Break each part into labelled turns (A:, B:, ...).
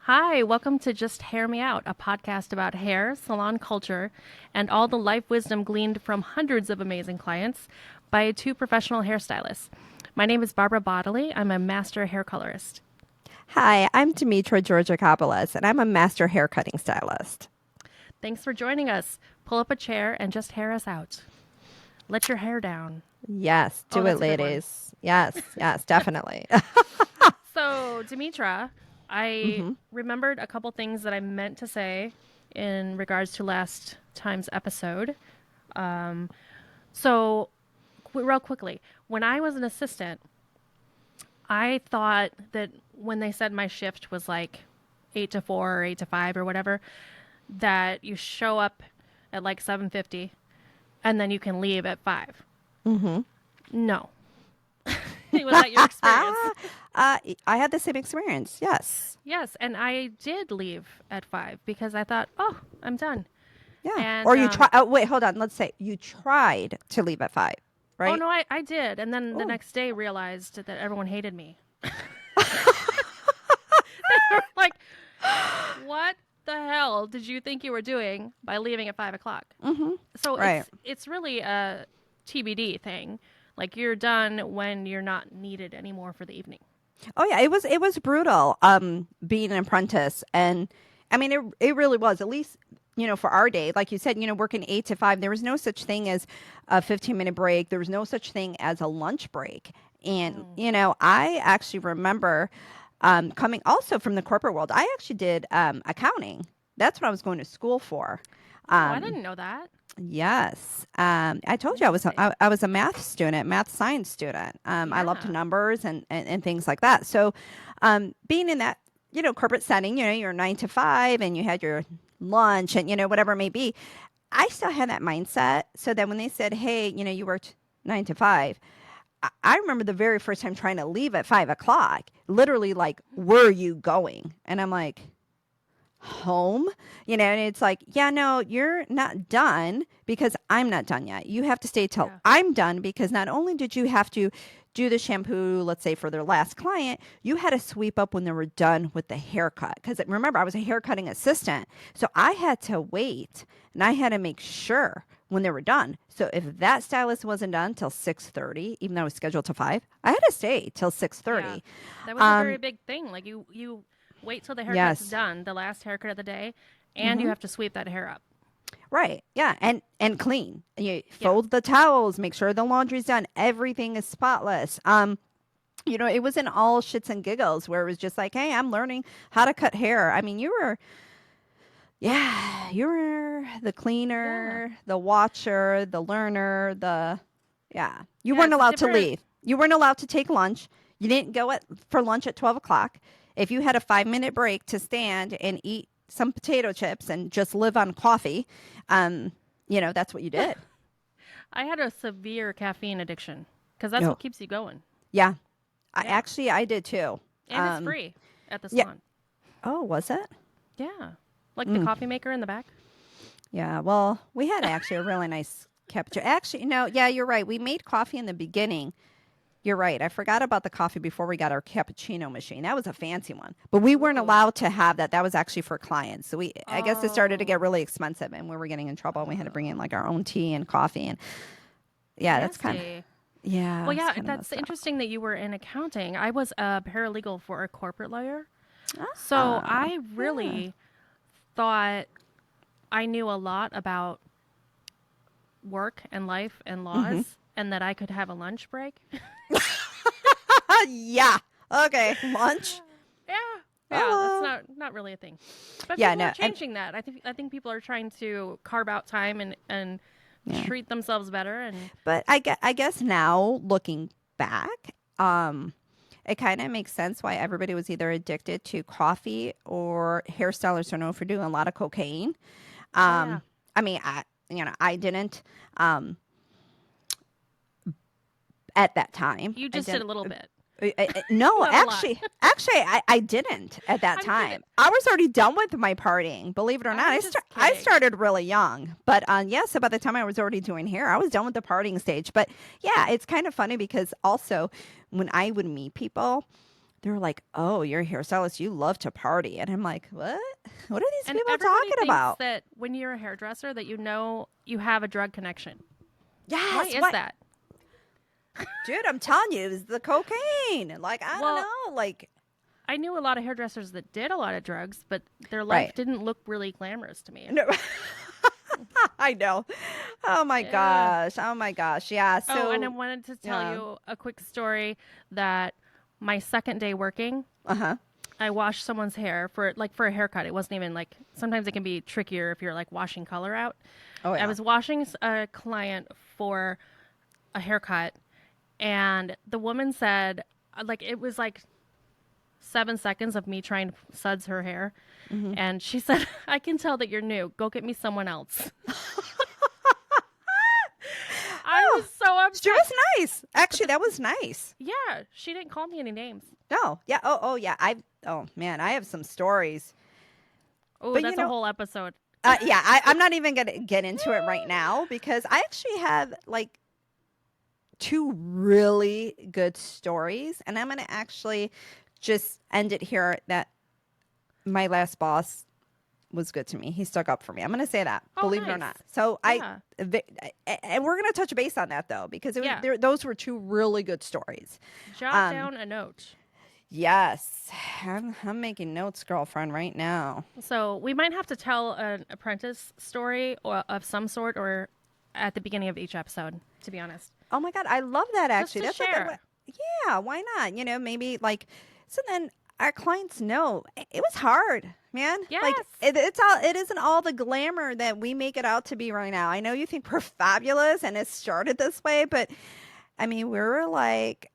A: Hi, welcome to Just Hair Me Out, a podcast about hair, salon culture, and all the life wisdom gleaned from hundreds of amazing clients by two professional hairstylists. My name is Barbara Bodley. I'm a master hair colorist.
B: Hi, I'm Demetra Georgakopoulos, and I'm a master haircutting stylist.
A: Thanks for joining us. Pull up a chair and just hair us out. Let your hair down.
B: Yes,
A: Oh,
B: do it,
A: that's a good one.
B: ladies. Yes, definitely.
A: So, Demetra, I
B: hmm
A: remembered a couple things that I meant to say in regards to last time's episode. Real quickly, when I was an assistant, I thought that when they said my shift was like 8 to 4 or 8 to 5 or whatever, that you show up at like 7:50 and then you can leave at 5.
B: hmm
A: No. Was that your experience?
B: I had the same experience. Yes.
A: Yes, and I did leave at 5 because I thought, "Oh, I'm done."
B: Yeah.
A: And
B: Or you try. Oh, wait, hold on. Let's say you tried to leave at 5,
A: oh
B: right?
A: no, I did. And then the
B: Oh.
A: next day realized that everyone hated me. Like, what the hell did you think you were doing by leaving at 5 o'clock?
B: hmm
A: So
B: Right.
A: it's really a TBD thing. Like you're done when you're not needed anymore for the evening.
B: Oh yeah, it was brutal. Being an apprentice, and I mean it really was. At least for our day, like you said, working 8 to 5, there was no such thing as a 15-minute break. There was no such thing as a lunch break. And
A: Mm.
B: I actually remember coming also from the corporate world. I actually did accounting. That's what I was going to school for.
A: Oh, I
B: Um,
A: didn't know that.
B: Yes. I told you I was a,
A: Interesting.
B: I was a math student, math science student. I loved
A: Yeah.
B: numbers and things like that. So, being in that, corporate setting, you're 9 to 5 and you had your lunch and, whatever it may be. I still had that mindset. So then when they said, hey, you worked 9 to 5, I remember the very first time trying to leave at 5 o'clock, literally like, where are you going? And I'm like, home, and it's like, yeah, no, you're not done because I'm not done yet. You have to stay till
A: Yeah.
B: I'm done because not only did you have to do the shampoo, let's say for their last client, you had to sweep up when they were done with the haircut. Because remember, I was a haircutting assistant. So I had to wait and I had to make sure when they were done. So if that stylist wasn't done till 6:30, even though I was scheduled to 5, I had to stay till
A: Yeah.
B: 6:30.
A: That was a very
B: Um,
A: big thing. Like you wait till the haircut's
B: yes.
A: done, the last haircut of the day, and you
B: hmm
A: have to sweep that hair up.
B: Right. Yeah. And clean. And you
A: Yeah.
B: fold the towels, make sure the laundry's done. Everything is spotless. It wasn't all shits and giggles where it was just like, hey, I'm learning how to cut hair. I mean, you were the
A: Yeah.
B: cleaner, the watcher, the learner, yeah. You
A: Yeah,
B: weren't
A: it's a
B: allowed to
A: different.
B: leave. You weren't allowed to take lunch. You didn't go for lunch at 12 o'clock. If you had a 5-minute break to stand and eat some potato chips and just live on coffee, that's what you did.
A: I had a severe caffeine addiction because that's
B: No.
A: what keeps you going.
B: Yeah.
A: Yeah.
B: I did too.
A: And it's free at the
B: Yeah.
A: salon.
B: Oh, was it?
A: Yeah. Like the
B: Mm.
A: coffee maker in the back.
B: Yeah. Well, we had actually a really nice cappuccino. Actually, no. Yeah, you're right. We made coffee in the beginning. You're right. I forgot about the coffee before we got our cappuccino machine. That was a fancy one, but we weren't
A: Ooh.
B: allowed to have that. That was actually for clients. So I guess it started to
A: Oh.
B: get really expensive, and we were getting in trouble. And we had to bring in like our own tea and coffee, and yeah, that's kind of
A: Nasty.
B: yeah,
A: Well,
B: it's
A: yeah,
B: kind of
A: that's
B: messed up.
A: interesting that you were in accounting. I was a paralegal for a corporate lawyer. So
B: Ah,
A: I
B: yeah.
A: really thought I knew a lot about work and life and
B: hmm
A: laws and that I could have a lunch break.
B: Yeah. Okay. Lunch.
A: Yeah. Yeah, that's
B: Oh.
A: not really a thing. But
B: Yeah.
A: people are
B: No. And
A: changing that. I think people are trying to carve out time and
B: yeah.
A: treat themselves better and
B: But I guess now looking back, it kind of makes sense why everybody was either addicted to coffee or hairstylists are known for doing a lot of cocaine.
A: oh yeah.
B: Um, I mean, I didn't at that time.
A: You
B: I
A: just did a
B: didn't.
A: little bit.
B: No,
A: Not a lot.
B: actually, I didn't at that
A: I'm kidding.
B: time. I was already done with my partying. Believe it or not,
A: I'm just
B: I
A: kidding.
B: started really young, but yeah. So by the time I was already doing hair, I was done with the partying stage. But yeah, it's kind of funny because also when I would meet people, They were like, "Oh, you're a hairstylist. You love to party." And I'm like, "What? What are these
A: And
B: people
A: everybody
B: talking
A: thinks
B: about?"
A: that when you're a hairdresser that you have a drug connection. Why
B: Yes,
A: is
B: what?
A: that?
B: Dude, I'm telling you, it's the cocaine. Like, I don't
A: Well,
B: know. Like,
A: I knew a lot of hairdressers that did a lot of drugs, but their life
B: right.
A: didn't look really glamorous to me.
B: No. I know. Oh my
A: Yeah.
B: gosh. Oh my gosh. Yeah.
A: Oh, and I
B: So,
A: wanted to tell
B: yeah.
A: you a quick story that my second day working,
B: Uh-huh.
A: I washed someone's hair for a haircut. It wasn't even like sometimes it can be trickier if you're like washing color out.
B: Oh
A: I
B: yeah.
A: was washing a client for a haircut, and the woman said, like, it was like 7 seconds of me trying to suds her hair.
B: Mm-hmm.
A: And she said, I can tell that you're new. Go get me someone else. I
B: Oh,
A: was so
B: she
A: upset.
B: was nice. Actually, that was nice.
A: Yeah, she didn't call me any names.
B: No. Yeah. Oh yeah. Oh man, I have some stories.
A: Oh,
B: But
A: that's a whole episode.
B: yeah, I'm not even going to get into it right now because I actually have like two really good stories. And I'm going to actually just end it here that my last boss was good to me. He stuck up for me. I'm going to say that,
A: Oh,
B: believe it or
A: nice.
B: not. So
A: Yeah.
B: and we're going to touch base on that though, because
A: Yeah.
B: those were two really good stories.
A: Jot down a note.
B: Yes. I'm making notes, girlfriend, right now.
A: So we might have to tell an apprentice story or of some sort or at the beginning of each episode, to be honest.
B: Oh my God. I love that actually.
A: Just to
B: That's a good
A: share.
B: way. Yeah. Why not? Maybe like, so then our clients know it was hard, man. Like
A: Yes.
B: it isn't all the glamour that we make it out to be right now. I know you think we're fabulous and it started this way, but I mean, we were like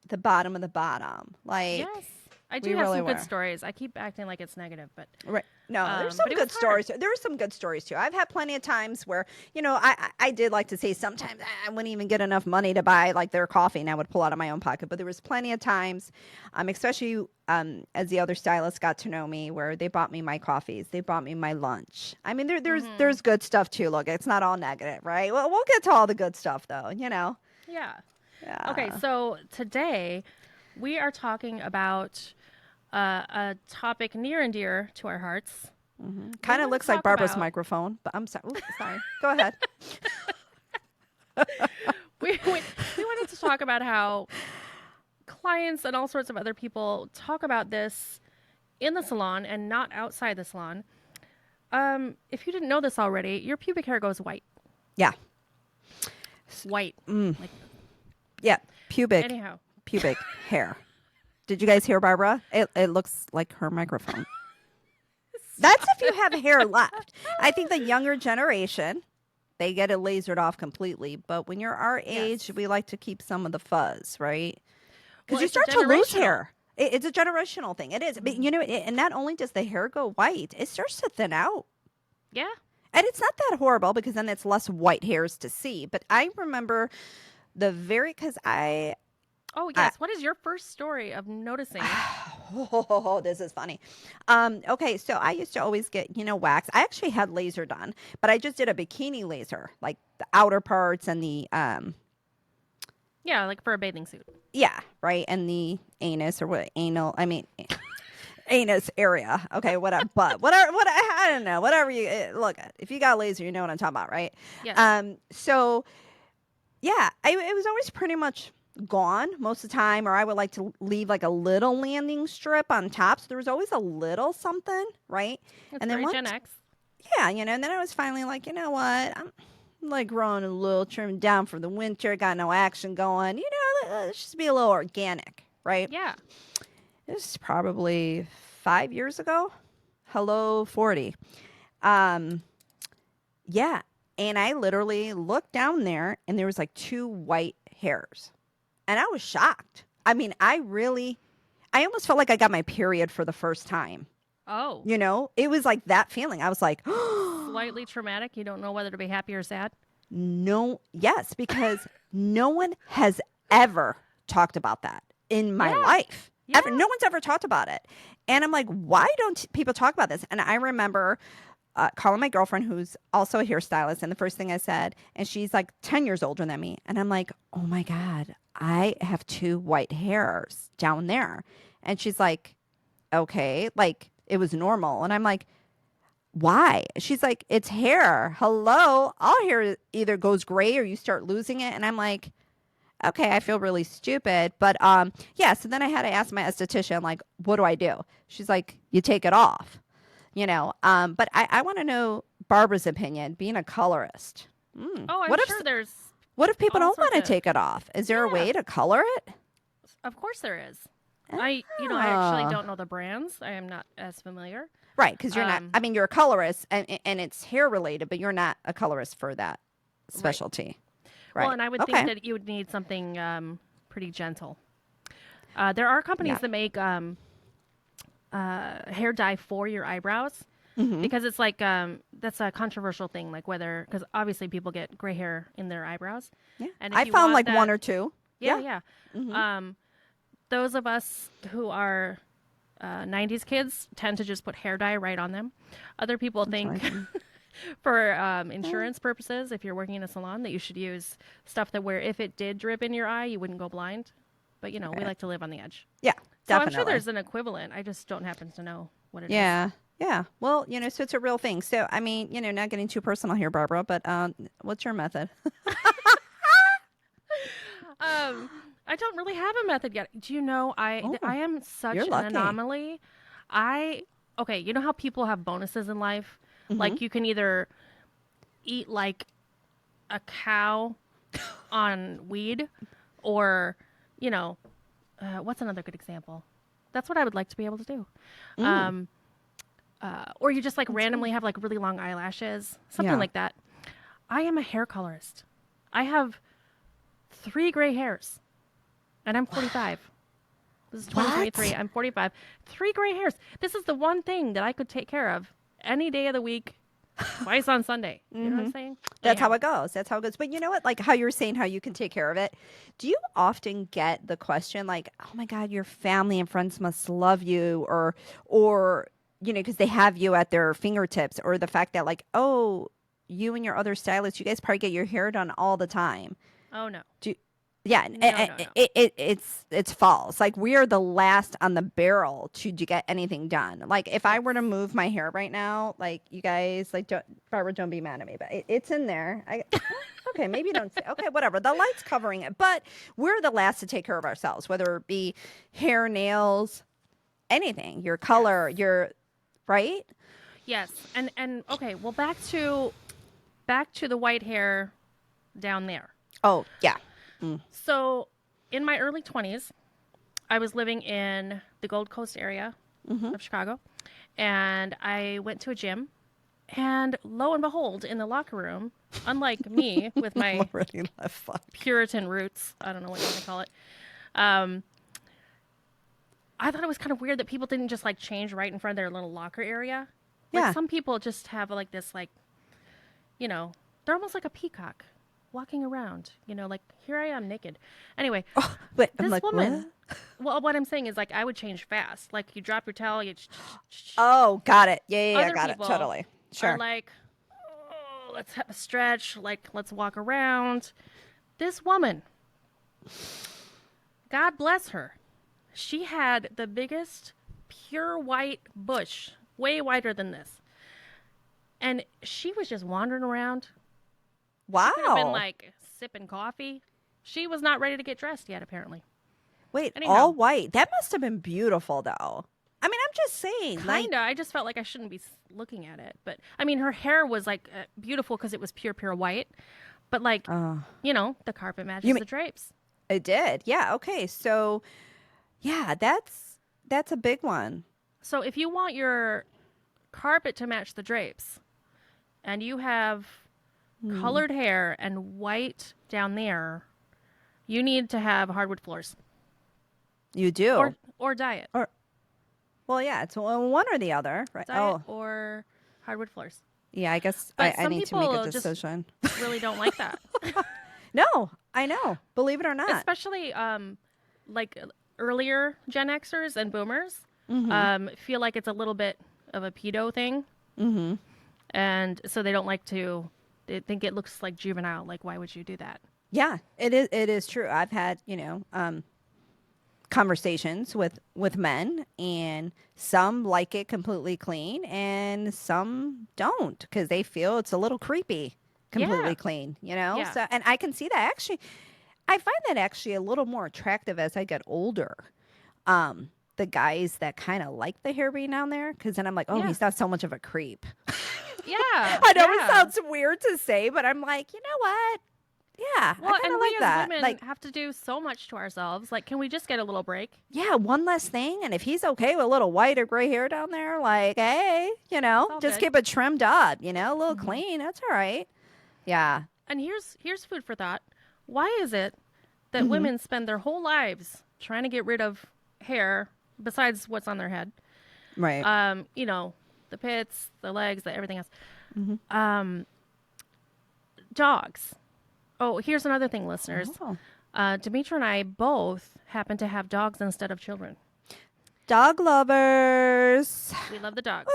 B: the bottom of the bottom. Like,
A: Yes. I do
B: we
A: have
B: really
A: some good
B: were.
A: stories. I keep acting like it's negative, but
B: Right. No, there's some
A: but it
B: good
A: was hard.
B: stories. There were some good stories too. I've had plenty of times where, I did like to say sometimes I wouldn't even get enough money to buy like their coffee and I would pull out of my own pocket. But there was plenty of times, especially as the other stylists got to know me, where they bought me my coffees, they bought me my lunch. I mean, there's good stuff too. Look, it's not all negative, right? Well, we'll get to all the good stuff though,
A: Yeah.
B: Yeah.
A: Okay, so today we are talking about a topic near and dear to our hearts.
B: Kind of
A: wanna
B: looks like
A: talk
B: Barbara's
A: about-
B: microphone, but I'm sorry. Ooh, sorry. Go ahead.
A: We wanted to talk about how clients and all sorts of other people talk about this in the salon and not outside the salon. If you didn't know this already, your pubic hair goes white.
B: Yeah.
A: White. Like,
B: Yeah. Pubic
A: anyhow.
B: hair. Did you guys hear Barbara? It looks like her microphone. That's if you have hair left. I think the younger generation, they get it lasered off completely. But when you're our age,
A: Yes.
B: we like to keep some of the fuzz, right? Because
A: Well,
B: you
A: it's a
B: start to lose
A: generational.
B: hair. It's a generational thing. It is. But and not only does the hair go white, it starts to thin out.
A: Yeah.
B: And it's not that horrible because then it's less white hairs to see. But I remember because
A: Oh, yes. What is your first story of noticing?
B: Oh, this is funny. Okay, so I used to always get, wax. I actually had laser done, but I just did a bikini laser, like the outer parts and the
A: Yeah, like for a bathing suit.
B: yeah, right, and the anus or what anal. I mean, anus area. Okay, whatever. But whatever. What I don't know. Whatever you look at. If you got laser, you know what I'm talking about, right?
A: Yes.
B: So yeah, it was always pretty much gone most of the time, or I would like to leave like a little landing strip on top. So there was always a little something, right?
A: It's
B: and then
A: very Gen X.
B: yeah, and then I was finally like, you know what? I'm like growing a little trimmed down for the winter, got no action going. Let's just be a little organic, right?
A: Yeah.
B: This is probably 5 years ago. Hello, 40. Yeah. And I literally looked down there and there was like 2 white hairs. And I was shocked. I mean, I almost felt like I got my period for the first time.
A: Oh.
B: It was like that feeling. I was like,
A: Slightly traumatic. You don't know whether to be happy or sad.
B: no, yes, because no one has ever talked about that in my life.
A: Yeah.
B: Ever. No one's ever talked about it. And I'm like, why don't people talk about this? And I remember calling my girlfriend, who's also a hairstylist, and the first thing I said, and she's like 10 years older than me. And I'm like, oh my God, I have 2 white hairs down there. And she's like, okay, like it was normal. And I'm like, why? She's like, it's hair. Hello. All hair either goes gray or you start losing it. And I'm like, okay, I feel really stupid. But yeah, so then I had to ask my esthetician, like, what do I do? She's like, you take it off, you know. But I want to know Barbara's opinion, being a colorist.
A: Oh, I'm
B: What if
A: sure there's
B: what if people
A: all
B: don't want
A: sorts
B: to
A: of.
B: take it off? Is there a
A: Yeah,
B: way to color it?
A: of course there is. I actually
B: Ah.
A: don't know the brands. I am not as familiar.
B: Right, because you're not.
A: Um,
B: I mean, you're a colorist, and it's hair related, but you're not a colorist for that
A: right.
B: specialty.
A: Well,
B: Right.
A: and I would think
B: Okay.
A: that you would need something pretty gentle. There are companies
B: Yeah.
A: that make hair dye for your eyebrows
B: Mm-hmm.
A: because it's like that's a controversial thing, like whether because obviously people get gray hair in their eyebrows,
B: Yeah.
A: and if
B: I
A: you
B: found
A: want
B: like one
A: that,
B: or two.
A: yeah,
B: Yeah.
A: yeah.
B: Mm-hmm.
A: Those of us who are 90s kids tend to just put hair dye right on them. Other people think for insurance purposes, if you're working in a salon, that you should use stuff that where if it did drip in your eye, you wouldn't go blind. But you know, we like to live on the edge.
B: Yeah.
A: So I'm sure
B: Definitely.
A: there's an equivalent. I just don't happen to know what it is.
B: Yeah. Yeah. Well, so it's a real thing. So, I mean, not getting too personal here, Barbara, but what's your method?
A: I don't really have a method yet. Do you know
B: Oh,
A: I am such
B: you're
A: an
B: lucky.
A: anomaly. Okay, you know how people have bonuses in life?
B: Mm-hmm.
A: Like you can either eat like a cow on weed or, what's another good example? That's what I would like to be able to do. Um, or you just like randomly have like really long eyelashes, something
B: Yeah.
A: like that. I am a hair colorist. I have 3 gray hairs, and I'm 45. This is 2023.
B: What?
A: I'm 45. 3 gray hairs. This is the one thing that I could take care of any day of the week, twice on Sunday. You know what I'm saying?
B: That's how
A: Anyhow.
B: it goes. That's how it goes. But you know what? Like how you're saying how you can take care of it. Do you often get the question like, "Oh my God, your family and friends must love you," or because they have you at their fingertips, or the fact that like, "Oh, you and your other stylist, you guys probably get your hair done all the time."
A: Oh no.
B: Do Yeah,
A: No, no, no.
B: it's false. Like we are the last on the barrel to get anything done. Like if I were to move my hair right now, like you guys, like Barbara, don't be mad at me, but it's in there. Okay, maybe don't say. Okay, whatever. The light's covering it, but we're the last to take care of ourselves, whether it be hair, nails, anything. Your color, your right.
A: Yes. And okay, well back to the white hair down there.
B: Oh yeah.
A: So, in my early 20s, I was living in the Gold Coast area of Chicago, and I went to a gym, and lo and behold, in the locker room, unlike me with my
B: Already left. Fuck.
A: Puritan roots, I don't know what you want to call it, I thought it was kind of weird that people didn't just like change right in front of their little locker area. Like
B: Yeah.
A: some people just have like this like, they're almost like a peacock walking around, like here I am naked. Anyway,
B: But I'm
A: this
B: like,
A: woman,
B: what?
A: well, what I'm saying is like I would change fast. Like you drop your towel,
B: Oh, got it. Yeah,
A: other
B: got it.
A: people
B: Totally. Sure.
A: are like, oh, let's have a stretch. Like let's walk around. This woman, God bless her, she had the biggest pure white bush, way whiter than this, and she was just wandering around.
B: Wow.
A: Could have been like sipping coffee. She was not ready to get dressed yet, apparently.
B: Wait,
A: Anyhow.
B: all white. That must have been beautiful, though. I mean, I'm just saying. Like,
A: Kinda. I just felt like I shouldn't be looking at it, but I mean, her hair was like beautiful because it was pure white. But like, the carpet matches the drapes.
B: it did. Yeah. Okay. So, yeah, that's a big one.
A: So if you want your carpet to match the drapes, and you have colored hair and white down there, you need to have hardwood floors
B: You do.
A: or dye it.
B: Well, yeah, it's one or the other, right?
A: Dye it or hardwood floors.
B: Yeah. I guess
A: But
B: I
A: some
B: need to make
A: people
B: a
A: just
B: decision.
A: really don't like that.
B: No, I know. Believe it or not.
A: Especially like earlier Gen Xers and Boomers feel like it's a little bit of a pedo thing, and so they don't like to. They think it looks like juvenile. Like, why would you do that?
B: Yeah, it is. It is true. I've had, conversations with men, and some like it completely clean and some don't because they feel it's a little creepy completely
A: Yeah.
B: clean, you know?
A: Yeah.
B: So, and I can see that actually. I find that actually a little more attractive as I get older. The guys that kind of like the hair being down there, because then I'm like, oh,
A: Yeah.
B: he's not so much of a creep.
A: Yeah.
B: I know it
A: Yeah.
B: sounds weird to say, but I'm like, you know what? Yeah, I
A: Well,
B: kind
A: and
B: of
A: we
B: like
A: as
B: that.
A: women
B: Like,
A: have to do so much to ourselves. Like, can we just get a little break?
B: yeah, one less thing. And if he's okay with a little white or gray hair down there, like, hey,
A: It's all
B: just
A: good.
B: keep it trimmed up, a little
A: Hmm.
B: clean. That's all right. Yeah.
A: And here's food for thought. Why is it that
B: Hmm.
A: women spend their whole lives trying to get rid of hair besides what's on their head?
B: Right.
A: You know, the pits, the legs, the everything else.
B: Hmm.
A: Dogs. Oh, here's another thing, listeners.
B: Oh.
A: Demetra and I both happen to have dogs instead of children.
B: Dog lovers.
A: We love the dogs.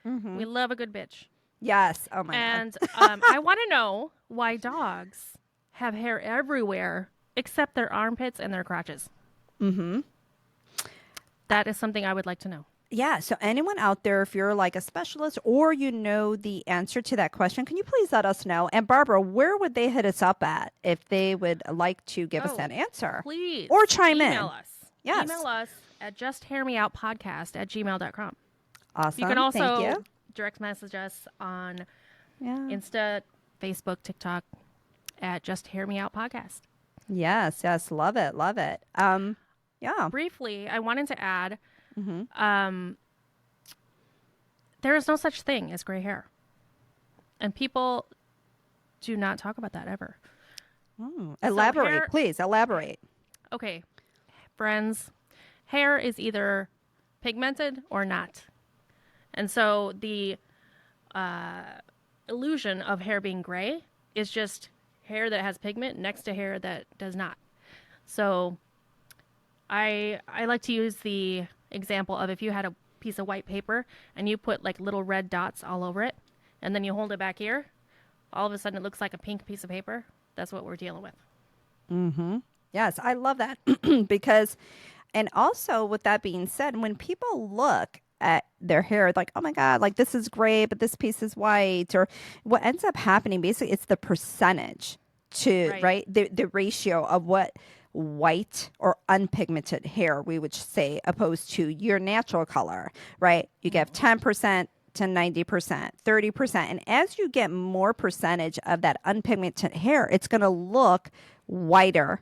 B: Hmm.
A: We love a good bitch.
B: Yes. Oh my God.
A: And I want to know why dogs have hair everywhere except their armpits and their crotches.
B: Mm-hmm.
A: That is something I would like to know.
B: Yeah. So anyone out there, if you're like a specialist or you know the answer to that question, can you please let us know? And Barbara, where would they hit us up at if they would like to give us
A: Oh,
B: that answer
A: please
B: or chime
A: email
B: in?
A: us.
B: Yes.
A: Email us at justhearmeoutpodcast@gmail.com.
B: Awesome.
A: You can
B: Thank
A: also
B: you.
A: direct message us on
B: Yeah.
A: Insta, Facebook, TikTok at Just Hear Me Out Podcast.
B: Yes. Yes. Love it. Love it. Yeah.
A: Briefly, I wanted to add
B: Mm-hmm.
A: there is no such thing as gray hair. And people do not talk about that ever.
B: Elaborate,
A: hair-
B: please. Elaborate.
A: Okay, friends, hair is either pigmented or not. And so the illusion of hair being gray is just hair that has pigment next to hair that does not. So I like to use the example of if you had a piece of white paper and you put like little red dots all over it and then you hold it back here, all of a sudden it looks like a pink piece of paper. That's what we're dealing with.
B: Mm-hmm. Yes, I love that because, and also with that being said, when people look at their hair, like, oh my God, like this is gray, but this piece is white, or what ends up happening, basically, it's the percentage to,
A: Right.
B: right? The ratio of what white or unpigmented hair, we would say, opposed to your natural color, right? You get 10% to 90%, 30%. And as you get more percentage of that unpigmented hair, it's going to look whiter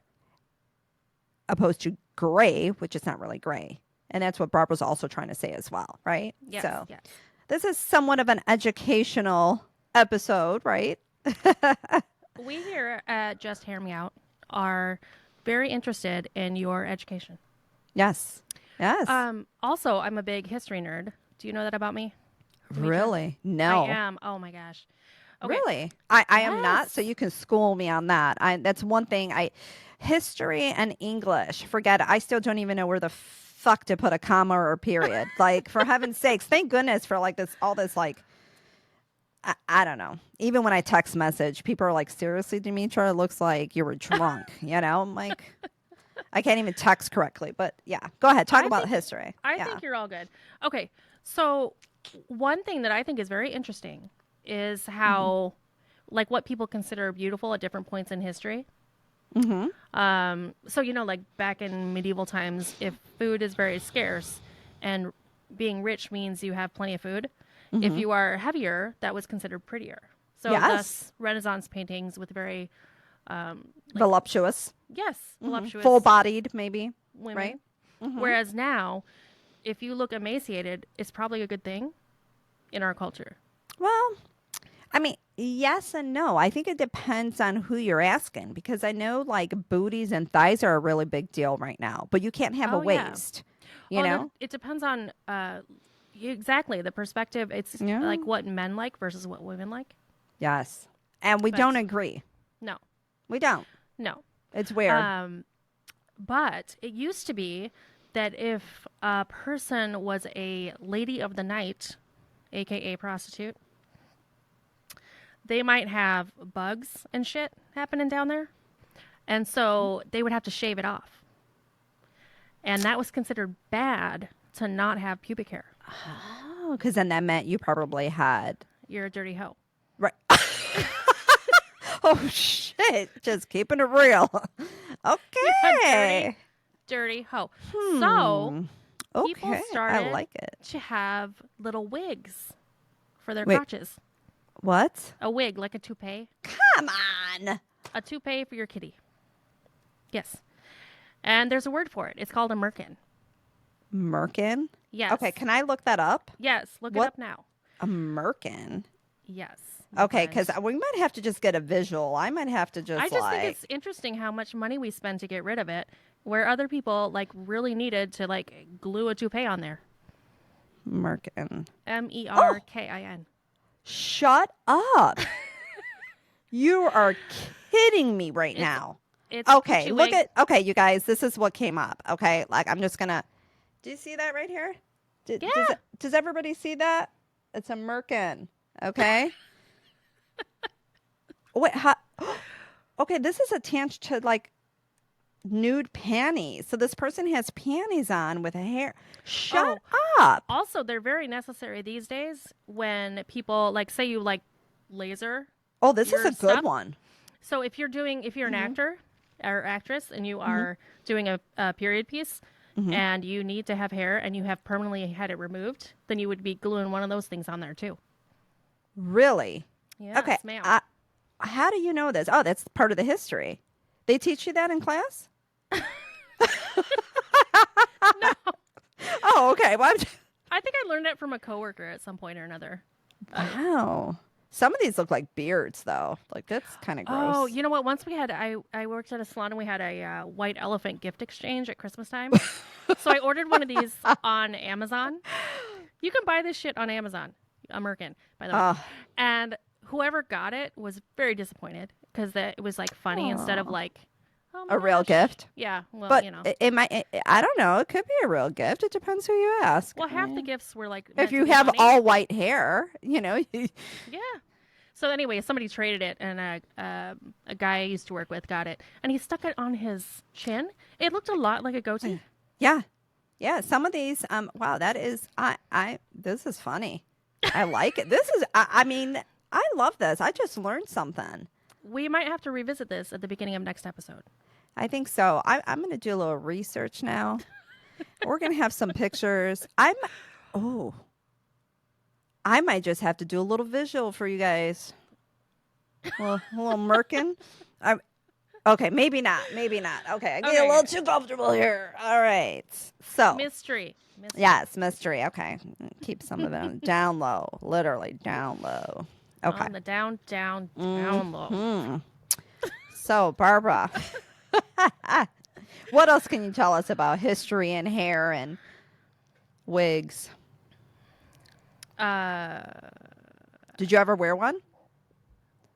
B: opposed to gray, which is not really gray. And that's what Barbara's also trying to say as well, right?
A: Yes,
B: So
A: yes.
B: this is somewhat of an educational episode, right?
A: We here at Just Hear Me Out are very interested in your education.
B: Yes. Yes.
A: Also, I'm a big history nerd. Do you know that about me? Demetra?
B: Really? No.
A: I am. Oh my gosh. Okay.
B: Really? I am not, so
A: Yes.
B: you can school me on that. That's one thing history and English, forget it. I still don't even know where the fuck to put a comma or a period. Like, for heaven's sakes, thank goodness for like this, all this, like, I don't know. Even when I text message, people are like, seriously, Demetra, it looks like you were drunk. I'm like, I can't even text correctly. But yeah, go ahead. Talk
A: I
B: about
A: think
B: history.
A: I
B: Yeah.
A: think you're all good. Okay. So, one thing that I think is very interesting is how like what people consider beautiful at different points in history. So like back in medieval times, if food is very scarce and being rich means you have plenty of food, if you are heavier, that was considered prettier. So
B: Yes.
A: thus Renaissance paintings with very
B: Voluptuous,
A: voluptuous
B: full bodied, maybe.
A: women.
B: Right?
A: Whereas now, if you look emaciated, it's probably a good thing in our culture.
B: Well, I mean, yes and no. I think it depends on who you're asking because I know like booties and thighs are a really big deal right now, but you can't have a
A: Oh, yeah.
B: waist.
A: It depends on exactly the perspective. It's
B: Yeah.
A: like what men like versus what women like.
B: Yes. And we
A: But-
B: don't agree.
A: No,
B: We don't.
A: no.
B: It's weird.
A: But it used to be that if a person was a lady of the night, aka prostitute, they might have bugs and shit happening down there. And so they would have to shave it off. And that was considered bad to not have pubic hair.
B: Oh, because then that meant you probably had.
A: You're a dirty hoe.
B: Right. Oh, shit. Just keeping it real. Okay.
A: Dirty hoe. So people
B: Okay.
A: started
B: I like it.
A: to have little wigs for their
B: Wait.
A: crotches.
B: What?
A: A wig, like a toupee.
B: Come on.
A: A toupee for your kitty. Yes. And there's a word for it. It's called a merkin.
B: Merkin?
A: Yes.
B: Okay, can I look that up?
A: Yes, look it
B: What?
A: up now.
B: A merkin?
A: Yes.
B: Okay,
A: guys.
B: because we might have to just get a visual. I might have to just
A: I just think it's interesting how much money we spend to get rid of it, where other people like really needed to like glue a toupee on there.
B: Merkin.
A: Merkin.
B: Shut up. You are kidding me right now.
A: It's a
B: Okay,
A: Gucci
B: look
A: wig.
B: okay, you guys, this is what came up. Okay, like I'm just gonna. Do you see that right here?
A: Yeah.
B: Does everybody see that? It's a merkin. Okay. Wait, okay, this is attached to like nude panties. So this person has panties on with a hair. Shut up.
A: Also, they're very necessary these days when people like say you like laser.
B: Oh, this is
A: your
B: a good
A: stuff.
B: one.
A: So if you're an actor or actress and you are doing a period piece and you need to have hair and you have permanently had it removed, then you would be gluing one of those things on there too.
B: Really?
A: Yes,
B: Okay.
A: ma'am.
B: How do you know this? Oh, that's part of the history. They teach you that in class?
A: No.
B: Oh, okay. Well,
A: I think I learned it from a coworker at some point or another.
B: wow. Some of these look like beards, though. Like, that's kind of gross.
A: Oh, you know what? Once I worked at a salon and we had a white elephant gift exchange at Christmas time. So I ordered one of these on Amazon. You can buy this shit on Amazon. American, by the way. And whoever got it was very disappointed because it was like funny instead of like
B: a real
A: gosh.
B: gift?
A: Yeah, well,
B: But
A: you know.
B: it might, I don't know. It could be a real gift. It depends who you ask.
A: Well, half the gifts were like
B: if
A: meant to
B: you
A: be
B: have
A: funny.
B: all white hair, you know.
A: Yeah. So anyway, somebody traded it, and a guy I used to work with got it, and he stuck it on his chin. It looked a lot like a goatee.
B: Yeah. Yeah. Some of these, wow, that is, this is funny. I like it. This is, I mean, I love this. I just learned something.
A: We might have to revisit this at the beginning of next episode.
B: I think so. I'm going to do a little research now. We're going to have some pictures. I might just have to do a little visual for you guys. A little merkin. Okay, maybe not. Maybe not. Okay, I get a little too comfortable here. All right. So.
A: Mystery.
B: Yes, mystery. Okay. Keep some of them down low. Literally down low. Okay.
A: On the down low.
B: So, Barbara, what else can you tell us about history and hair and wigs? Did you ever wear one?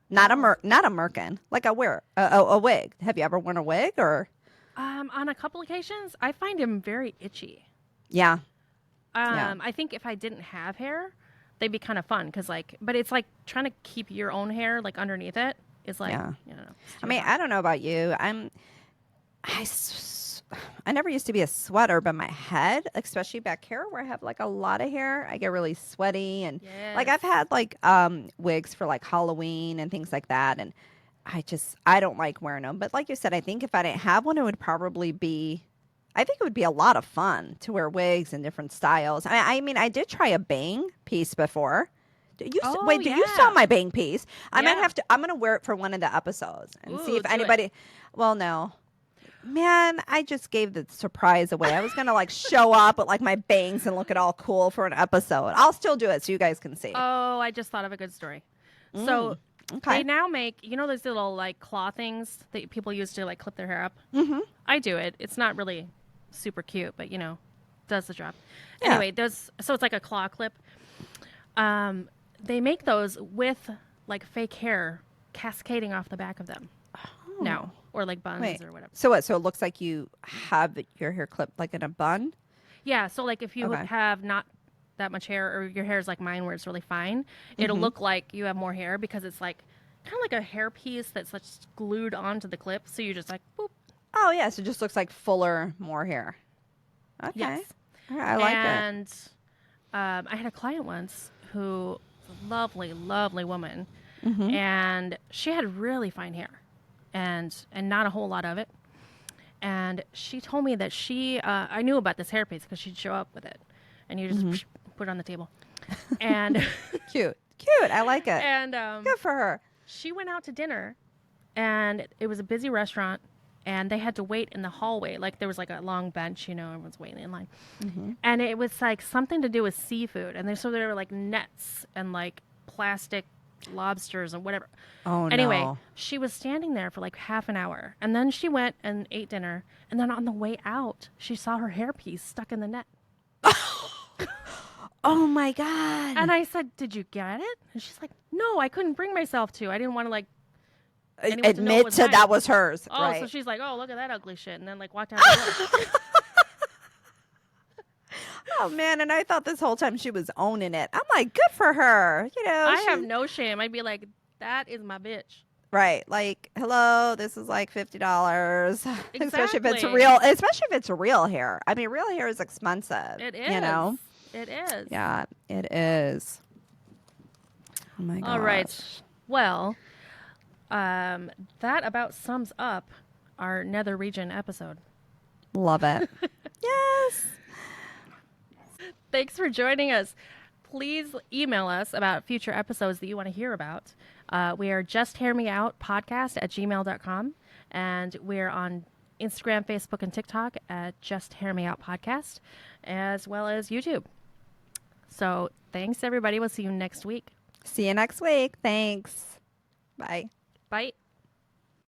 B: Not a merkin, like a wig. Have you ever worn a wig or?
A: On a couple occasions, I find him very itchy.
B: Yeah.
A: I think if I didn't have hair, they'd be kind of fun because but it's like trying to keep your own hair like underneath it is like, you know.
B: I mean, I don't know about you. I never used to be a sweater, but my head, especially back here where I have like a lot of hair, I get really sweaty and like I've had like wigs for like Halloween and things like that, and I don't like wearing them. But like you said, I think if I didn't have one, it would probably be. I think it would be a lot of fun to wear wigs in different styles. I mean, I did try a bang piece before. You saw my bang piece. I might have to. I'm gonna wear it for one of the episodes and see if anybody. Well, no, man, I just gave the surprise away. I was gonna like show up with like my bangs and look it all cool for an episode. I'll still do it so you guys can see.
A: Oh, I just thought of a good story. So they now make those little like claw things that people use to like clip their hair up. Mm-hmm. I do it. It's not really super cute, but does the job. Yeah. Anyway, so it's like a claw clip. They make those with like fake hair cascading off the back of them. Oh. No, or like buns or whatever.
B: So what? So it looks like you have your hair clipped like in a bun?
A: Yeah. So like if you have not that much hair or your hair is like mine where it's really fine, it'll look like you have more hair because it's like kind of like a hair piece that's like glued onto the clip. So you just like boop.
B: Oh, yeah. So it just looks like fuller, more hair. Okay.
A: Yes.
B: All right, I like it.
A: And I had a client once who was a lovely, lovely woman,
B: Mm-hmm.
A: and she had really fine hair, and not a whole lot of it. And she told me that I knew about this hairpiece because she'd show up with it, and you just
B: Mm-hmm.
A: put it on the table, and
B: Cute. Cute. I like it.
A: and
B: Good for her.
A: she went out to dinner, and it was a busy restaurant, and they had to wait in the hallway. Like there was like a long bench, everyone's waiting in line.
B: Mm-hmm.
A: And it was like something to do with seafood. And so there were like nets and like plastic lobsters and whatever.
B: Oh,
A: Anyway,
B: no.
A: she was standing there for like half an hour. And then she went and ate dinner. And then on the way out, she saw her hairpiece stuck in the net.
B: Oh, my God.
A: And I said, "Did you get it?" And she's like, "No, I couldn't bring myself to. I didn't want to like anyone to know it
B: Admit
A: was
B: to
A: mine."
B: that was hers.
A: Oh,
B: right.
A: so she's like, "Oh, look at that ugly shit," and then like walked out the door.
B: Oh, man. And I thought this whole time she was owning it. I'm like, good for her.
A: I have
B: she-
A: no shame. I'd be like, "That is my bitch."
B: Right. Like, hello, this is like $50. Especially if it's
A: Exactly.
B: real, especially if it's real hair. I mean, real hair is expensive.
A: It is.
B: You know?
A: It is.
B: Yeah, it is. Oh my god.
A: All right. Well, that about sums up our Nether Region episode.
B: Love it. Yes.
A: Thanks for joining us. Please email us about future episodes that you want to hear about. We are justhearmeoutpodcast@gmail.com, and we're on Instagram, Facebook, and TikTok at Just Hear Me Out Podcast, as well as YouTube. So thanks, everybody. We'll see you next week.
B: See you next week. Thanks. Bye.